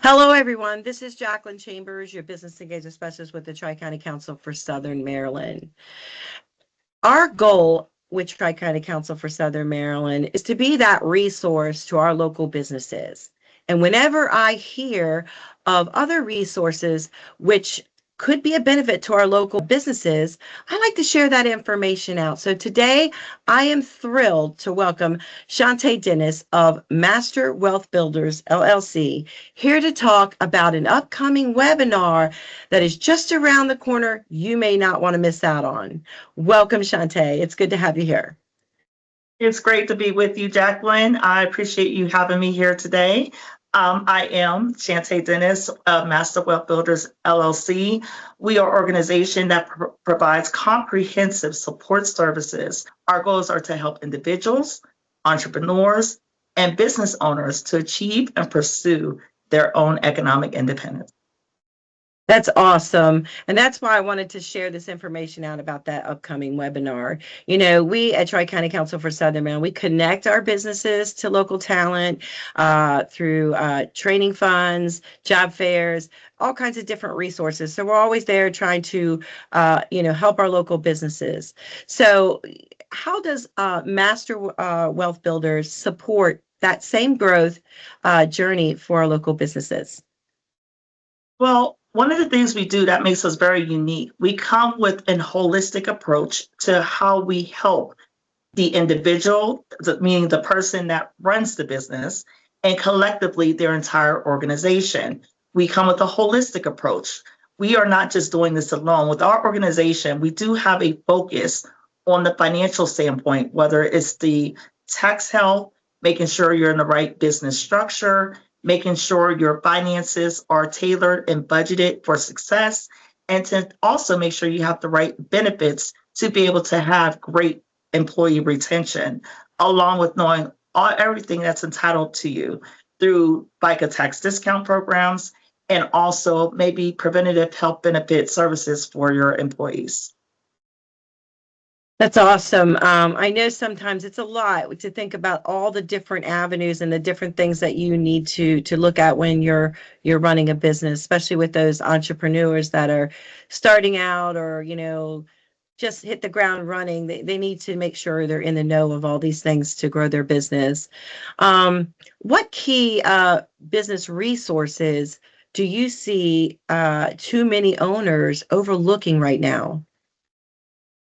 Hello, everyone. This is Jacqueline Chambers, your business engagement specialist with the Tri-County Council for Southern Maryland. Our goal with Tri-County Council for Southern Maryland is to be that resource to our local businesses. And whenever I hear of other resources which could be a benefit to our local businesses, I like to share that information out. So today I am thrilled to welcome Chante Denis of Master Wealth Builders, LLC, here to talk about an upcoming webinar that is just around the corner you may not want to miss out on. Welcome, Chante. It's good to have you here. It's great to be with you, Jacqueline. I appreciate you having me here today. I am Chante Denis of Master Wealth Builders, LLC. We are an organization that provides comprehensive support services. Our goals are to help individuals, entrepreneurs, and business owners to achieve and pursue their own economic independence. That's awesome. And that's why I wanted to share this information out about that upcoming webinar. You know, we at Tri-County Council for Southern Maryland, we connect our businesses to local talent through training funds, job fairs, all kinds of different resources. So we're always there trying to, help our local businesses. So how does Master Wealth Builders support that same growth journey for our local businesses? Well, one of the things we do that makes us very unique, we come with a holistic approach to how we help the individual, meaning the person that runs the business, and collectively their entire organization. We come with a holistic approach. We are not just doing this alone. With our organization, we do have a focus on the financial standpoint, whether it's the tax health, making sure you're in the right business structure, making sure your finances are tailored and budgeted for success, and to also make sure you have the right benefits to be able to have great employee retention, along with knowing everything that's entitled to you through FICA tax discount programs and also maybe preventative health benefit services for your employees. That's awesome. I know sometimes it's a lot to think about all the different avenues and the different things that you need to look at when you're running a business, especially with those entrepreneurs that are starting out or, just hit the ground running. They need to make sure they're in the know of all these things to grow their business. What key business resources do you see too many owners overlooking right now?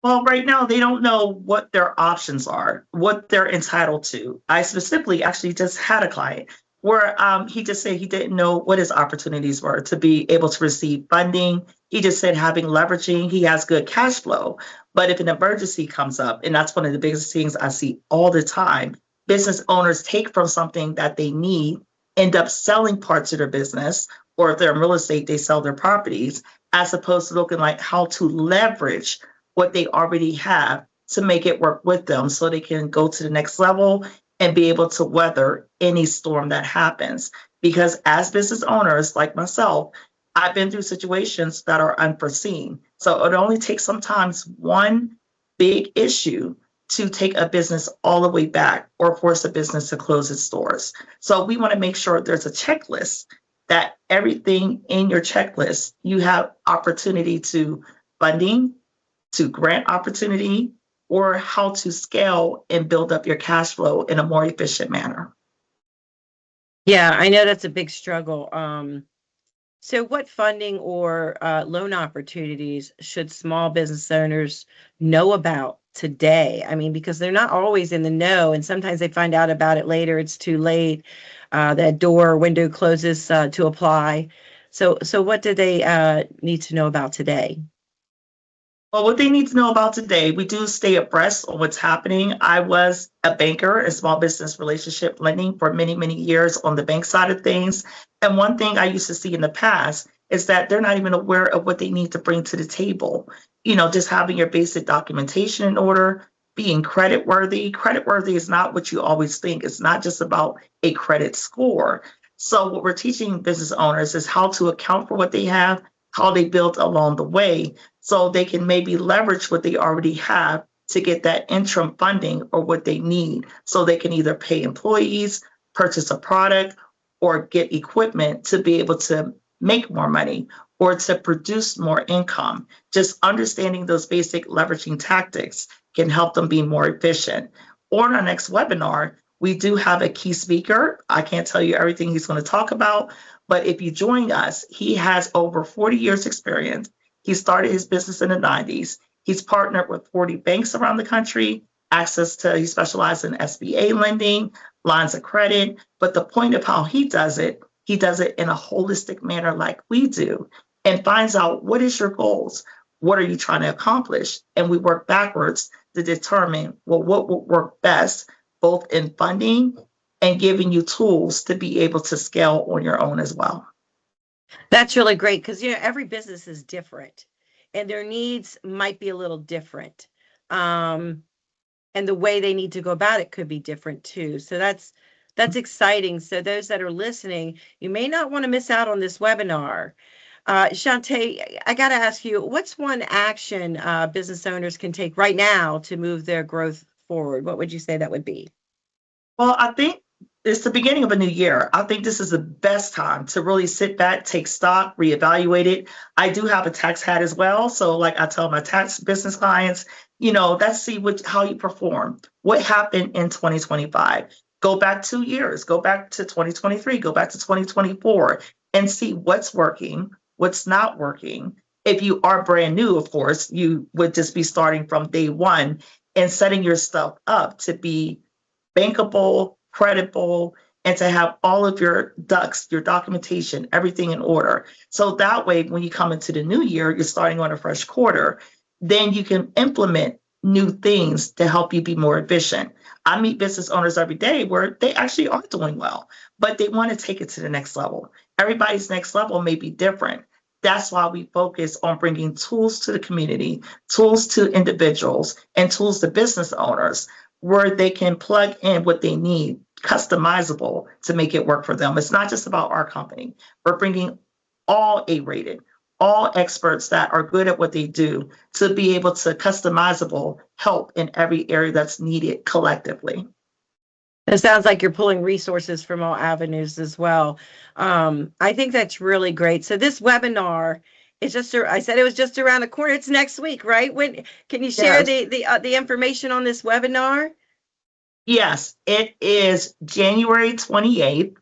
Well, right now, they don't know what their options are, what they're entitled to. I specifically actually just had a client where he just said he didn't know what his opportunities were to be able to receive funding. He just said having leveraging, he has good cash flow. But if an emergency comes up, and that's one of the biggest things I see all the time, business owners take from something that they need, end up selling parts of their business, or if they're in real estate, they sell their properties, as opposed to looking like how to leverage what they already have to make it work with them so they can go to the next level and be able to weather any storm that happens. Because as business owners like myself, I've been through situations that are unforeseen. So it only takes sometimes one big issue to take a business all the way back or force a business to close its doors. So we want to make sure there's a checklist, that everything in your checklist, you have opportunity to funding, to grant opportunity, or how to scale and build up your cash flow in a more efficient manner. Yeah, I know that's a big struggle. So what funding or loan opportunities should small business owners know about today? I mean, because they're not always in the know, and sometimes they find out about it later. It's too late. That door or window closes to apply. So what do they need to know about today? Well, what they need to know about today, we do stay abreast of what's happening. I was a banker in small business relationship lending for many, many years on the bank side of things. And one thing I used to see in the past is that they're not even aware of what they need to bring to the table. Just having your basic documentation in order, being credit worthy. Credit worthy is not what you always think. It's not just about a credit score. So what we're teaching business owners is how to account for what they have, how they build along the way, so they can maybe leverage what they already have to get that interim funding or what they need, so they can either pay employees, purchase a product, or get equipment to be able to make more money or to produce more income. Just understanding those basic leveraging tactics can help them be more efficient. On our next webinar, we do have a key speaker. I can't tell you everything he's going to talk about, but if you join us, he has over 40 years experience. He started his business in the 90s. He's partnered with 40 banks around the country, he specializes in SBA lending, lines of credit. But the point of how he does it in a holistic manner like we do, and finds out what is your goals? What are you trying to accomplish? And we work backwards to determine, well, what will work best, both in funding and giving you tools to be able to scale on your own as well. That's really great because, every business is different and their needs might be a little different. And the way they need to go about it could be different too. So that's exciting. So those that are listening, you may not want to miss out on this webinar. Chante, I got to ask you, what's one action business owners can take right now to move their growth forward? What would you say that would be? Well, I think it's the beginning of a new year. I think this is the best time to really sit back, take stock, reevaluate it. I do have a tax hat as well. So like I tell my tax business clients, let's see how you perform. What happened in 2025? Go back 2 years, go back to 2023, go back to 2024 and see what's working, what's not working. If you are brand new, of course, you would just be starting from day one and setting your stuff up to be bankable, credible, and to have all of your ducks, your documentation, everything in order. So that way, when you come into the new year, you're starting on a fresh quarter, then you can implement new things to help you be more efficient. I meet business owners every day where they actually are doing well, but they want to take it to the next level. Everybody's next level may be different. That's why we focus on bringing tools to the community, tools to individuals, and tools to business owners where they can plug in what they need, customizable to make it work for them. It's not just about our company. We're bringing all A-rated, all experts that are good at what they do to be able to customizable help in every area that's needed collectively. It sounds like you're pulling resources from all avenues as well. I think that's really great. So this webinar is I said it was just around the corner. It's next week, right? When can you share the information on this webinar? Yes, it is January 28th.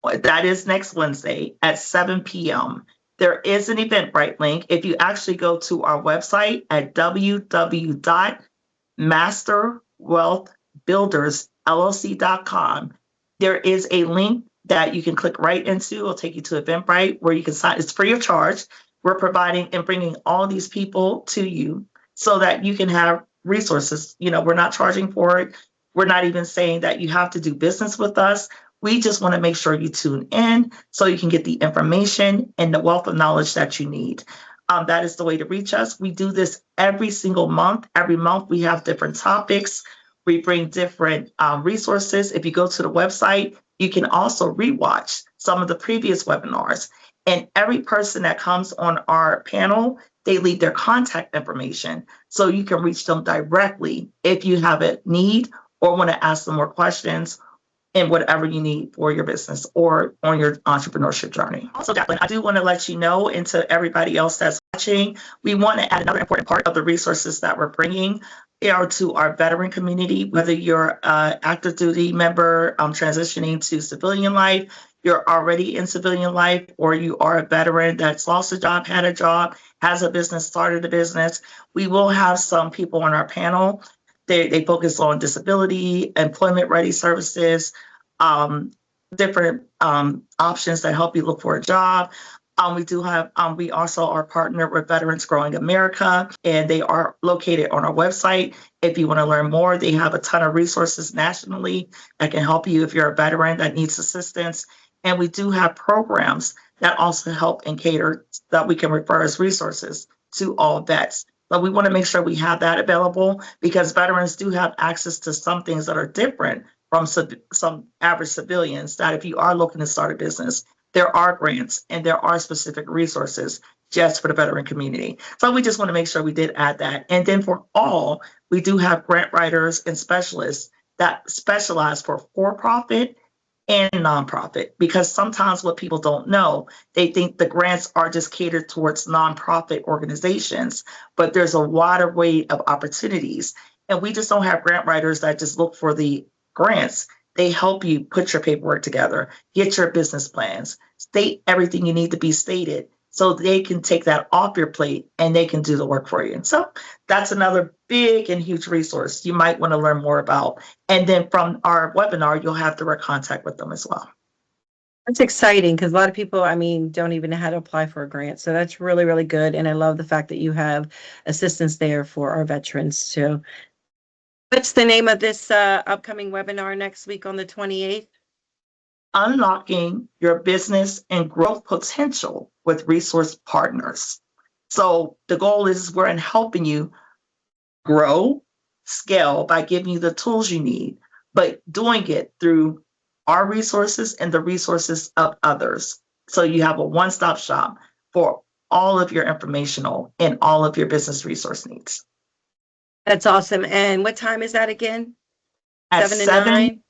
That is next Wednesday at 7 p.m. There is an Eventbrite link. If you actually go to our website at www.masterwealthbuildersllc.com, there is a link that you can click right into. It'll take you to Eventbrite where you can sign. It's free of charge. We're providing and bringing all these people to you so that you can have resources. We're not charging for it. We're not even saying that you have to do business with us. We just want to make sure you tune in so you can get the information and the wealth of knowledge that you need. That is the way to reach us. We do this every single month. Every month we have different topics. We bring different resources. If you go to the website, you can also rewatch some of the previous webinars. And every person that comes on our panel, they leave their contact information so you can reach them directly if you have a need or want to ask them more questions and whatever you need for your business or on your entrepreneurship journey. Also, Jacqueline, I do want to let you know, and to everybody else that's watching, we want to add another important part of the resources that we're bringing to our veteran community, whether you're an active duty member transitioning to civilian life, you're already in civilian life, or you are a veteran that's lost a job, had a job, has a business, started a business. We will have some people on our panel. They focus on disability, employment ready services, different options that help you look for a job. We also are partnered with Veterans Growing America, and they are located on our website. If you want to learn more, they have a ton of resources nationally that can help you if you're a veteran that needs assistance. And we do have programs that also help and cater that we can refer as resources to all vets. But we want to make sure we have that available because veterans do have access to some things that are different from some average civilians, that if you are looking to start a business, there are grants and there are specific resources just for the veteran community. So we just want to make sure we did add that. And then for all, we do have grant writers and specialists that specialize for-profit and nonprofit, because sometimes what people don't know, they think the grants are just catered towards nonprofit organizations, but there's a wider way of opportunities. And we just don't have grant writers that just look for the grants. They help you put your paperwork together, get your business plans, state everything you need to be stated so they can take that off your plate and they can do the work for you. And so that's another big and huge resource you might want to learn more about. And then from our webinar, you'll have direct contact with them as well. That's exciting because a lot of people, I mean, don't even know how to apply for a grant. So that's really, really good. And I love the fact that you have assistance there for our veterans too. What's the name of this upcoming webinar next week on the 28th? Unlocking your business and growth potential with resource partners. So the goal is we're in helping you grow, scale by giving you the tools you need, but doing it through our resources and the resources of others. So you have a one-stop shop for all of your informational and all of your business resource needs. That's awesome. And what time is that again? At 7 to 7 9?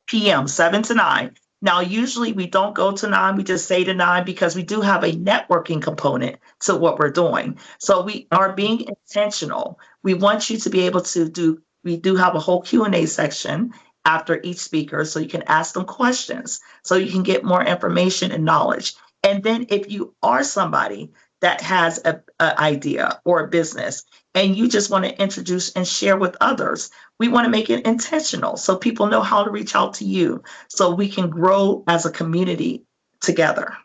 p.m., 7 to 9. Now, usually we don't go to 9, we just say to 9 because we do have a networking component to what we're doing. So we are being intentional. We want you to be able to we do have a whole Q&A section after each speaker, so you can ask them questions, so you can get more information and knowledge. And then if you are somebody that has an idea or a business and you just want to introduce and share with others, we want to make it intentional so people know how to reach out to you so we can grow as a community together.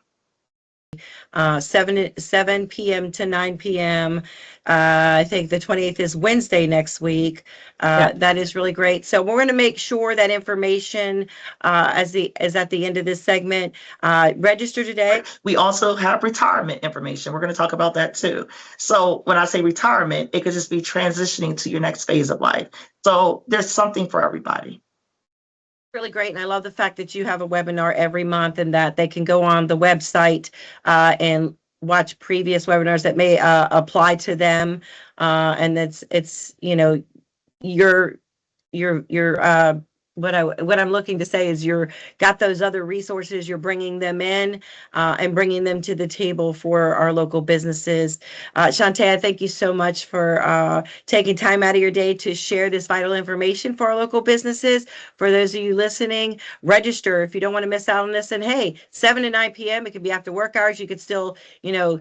7 p.m. to 9 p.m. I think the 28th is Wednesday next week. Yeah. That is really great. So we're going to make sure that information is at the end of this segment. Register today. We also have retirement information. We're going to talk about that too. So when I say retirement, it could just be transitioning to your next phase of life. So there's something for everybody. Really great. And I love the fact that you have a webinar every month and that they can go on the website and watch previous webinars that may apply to them. And it's, you know, your what I'm looking to say is you're got those other resources, you're bringing them in and bringing them to the table for our local businesses. Chante, I thank you so much for taking time out of your day to share this vital information for our local businesses. For those of you listening, register if you don't want to miss out on this. And hey, 7 to 9 p.m. It could be after work hours. You could still, you know,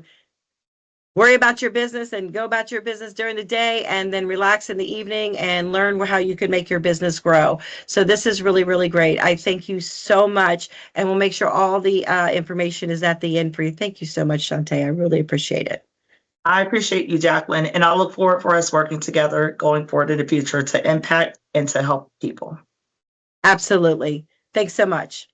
worry about your business and go about your business during the day and then relax in the evening and learn how you can make your business grow. So this is really, really great. I thank you so much. And we'll make sure all the information is at the end for you. Thank you so much, Chante. I really appreciate it. I appreciate you, Jacqueline, and I look forward for us working together going forward in the future to impact and to help people. Absolutely. Thanks so much.